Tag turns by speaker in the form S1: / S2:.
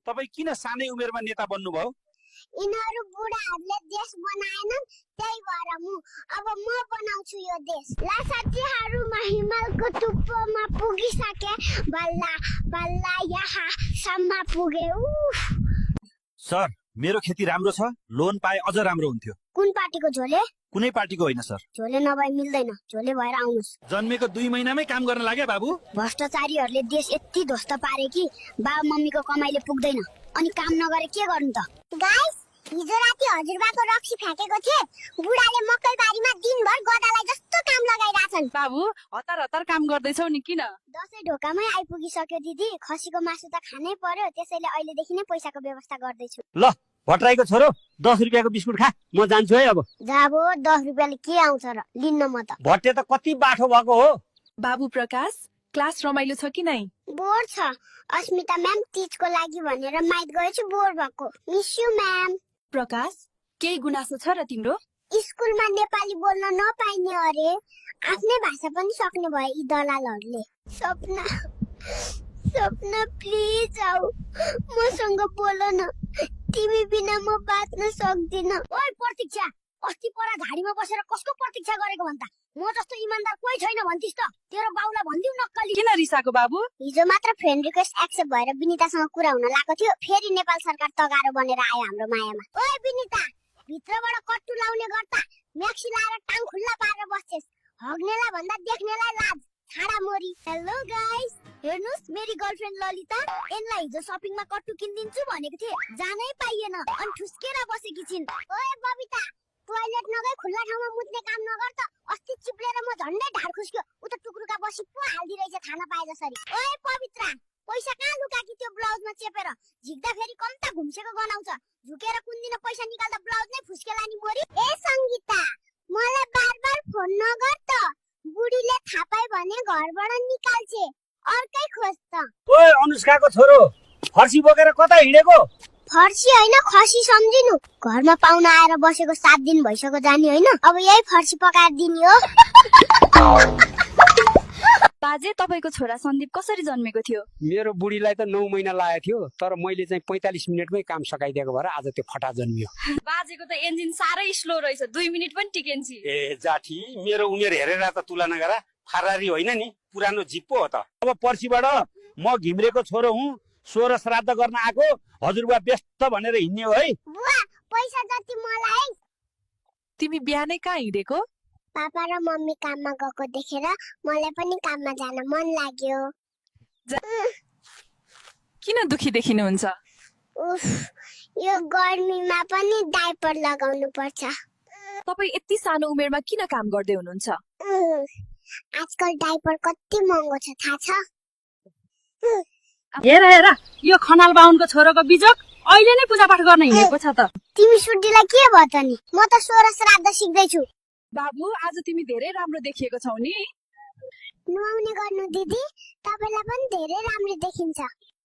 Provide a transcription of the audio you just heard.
S1: तपाई किन सानै उमेरमा नेता बन्नुभयो?
S2: यिनीहरू बुढाहरूले देश बनाएनन्, त्यही भएर अब म बनाउँछु यो देश। साथीहरूमा हिमालको टुप्पोमा पुगिसके, बल्ल बल्ल यहाँसम्म पुगे।
S1: सर, मेरो खेती राम्रो छ, लोन पाए अझ राम्रो हुन्थ्यो।
S2: कुन पार्टीको झोले?
S1: कुनै पार्टीको होइन सर।
S2: झोले नभए मिल्दैन, झोले भएर आउनुस्।
S1: जन्मेको 2 महिनामै काम गर्न लाग्यो बाबु।
S2: भ्रष्टाचारीहरूले देश यति ध्वस्त पारे कि बाबा मम्मीको कमाइले पुग्दैन, अनि काम नगरे के गर्नु त? गाइस, हिजो राति हजुरबाको रक्सी फ्याँकेको थिए। बुढाले मकै बारीमा दिनभर गदालाई जस्तो काम लगाइराछन्।
S3: बाबु, हतार हतार काम गर्दैछौ नि किन?
S2: दसैँ ढोकामै आइपुगिसक्यो दिदी, खसीको मासु त खानै पर्यो, त्यसैले अहिलेदेखि नै पैसाको व्यवस्था गर्दैछु।
S1: ल, भट्टराईको छोरो 10 रुपियाँको बिस्कुट खा, म जान्छु है अब।
S2: जाबो 10 रुपियाँले के आउँछ र, लिन्न म त।
S1: भट्टे त कति बाठो भएको हो।
S3: बाबु प्रकाश, क्लास रमाइलो छ कि नै?
S2: बोर छ। अस्मिता म्याम तीजको लागि भनेर माइत गएछु, बोर भएको। Miss you ma'am.
S3: प्रकाश, केही गुनासो छ र तिम्रो?
S2: स्कुलमा नेपाली बोल्न नपाइने अरे, आफ्नै भाषा पनि सक्ने भए यी दलालहरूले। सपना सपना प्लिज आऊ, मसँग बोल न, तिमी बिना म बाँच्न सक्दिन। ओइ प्रतीक्षा, अस्ति परा झाडीमा बसेर कसको प्रतीक्षा गरेको भन्दा? म जस्तो इमानदार कोही छैन भन्थिस् त? तेरो बाउला भन्दिउ नक्कली।
S3: किन रिसाको बाबु?
S2: हिजो मात्र फ्रेन्ड रिक्वेस्ट एक्सेप्ट भएर विनितासँग कुरा हुन लागेको थियो, फेरि नेपाल सरकार तगारो बनेर आयो हाम्रो मायामा। ओइ विनिता, भित्रबाट कट्टु लाउने गर्दा म्याक्सी लाएर टाङ खुल्ला पारेर बस्छेस। हग्नेलाई भन्दा देख्नेलाई लाज, छाडा मोरी। हेलो गाइस, हेर्नुस् मेरी गर्लफ्रेन्ड ललिता, एनलाई हिजो शपिङमा कट्टु किनिदिन्छु भनेको थिए, जानै पाइएन, अनि ठुस्केर बसेकी छिन्। ओए बबिता, टोयलेट नगई खुल्ला ठाउँमा मुत्ने काम नगर त, अस्ति चिप्लेर म झन्डै ढाड खुस्क्यो, उता टुक्रुका बसी पो हाल्दी रहेछ खाना पाए जसरी। ओए पवित्रा, पैसा कहाँ लुकाकी त्यो ब्लाउजमा चेपेर? झिक्दा फेरि कम्ता घुम्सेको गनाउँछ, झुकेर कुन्दिन पैसा निकाल्दा ब्लाउज नै फुस्केला नि मोरी। ए संगीता, मलाई बार फोन नगर त, बुढीले थाहा पाए भने घरबाट निकाल्छे, अर्कै खोज त।
S1: ओए अनुष्काको छोरो, फर्सी बोकेर कता हिँडेको?
S2: फर्सी होइन, खसी सम्झिनु। घरमा पाहुना आएर बसेको 7 दिन भइसक्यो जानी होइन, अब यही फर्सी पकाएर दिने हो।
S3: बाजे, तपाईको छोरा सन्दीप कसरी जन्मेको थियो?
S4: मेरो बुढीलाई त 9 महिना लागेको थियो, तर मैले चाहिँ 45 मिनेटमै काम सकाइदिएको भएर आज त्यो फटा जन्मियो।
S3: बाजेको त इन्जिन साह्रै स्लो रहेछ, 2 मिनेट पनि टिकेन्छि।
S1: ए जाठी, मेरो उमेर हेरेर त तुलना गरा, फरारी होइन नि, पुरानो जिप पो हो त। अब पर्सिबाट म घिम्रेको छोरो हुँ, 16 श्राद्ध गर्न आएको, हजुरबा व्यस्त भनेर हिँड्ने हो है।
S2: बुवा, पैसा जति मलाई।
S3: तिमी बिहानै कहाँ हिँडेको?
S2: पापा र मम्मी काममा गएको देखेर मलाई पनि काममा जान मन लाग्यो।
S3: किन दुखी देखिनुहुन्छ?
S2: उफ, यो गर्मीमा पनि डाइपर लगाउनु पर्छ।
S3: तपाई यति सानो उमेरमा किन काम गर्दै हुनुहुन्छ?
S2: आजकल डाइपर कति महँगो छ थाहा छ?
S5: हेर हेर, यो खनाल बाहुनको छोरोको बिजोक अहिले नै पूजापाठ गर्न हिँडेको छ त।
S2: तिमी सुड्डीलाई के भयो त नि? म त 16 श्राद्ध सिक्दैछु।
S3: बाबु, आज तिमी धेरै राम्रो देखिएको छौ नि।
S2: नुहाउने गर्नु दिदी, तपाईलाई पनि धेरै राम्रो देखिन्छ।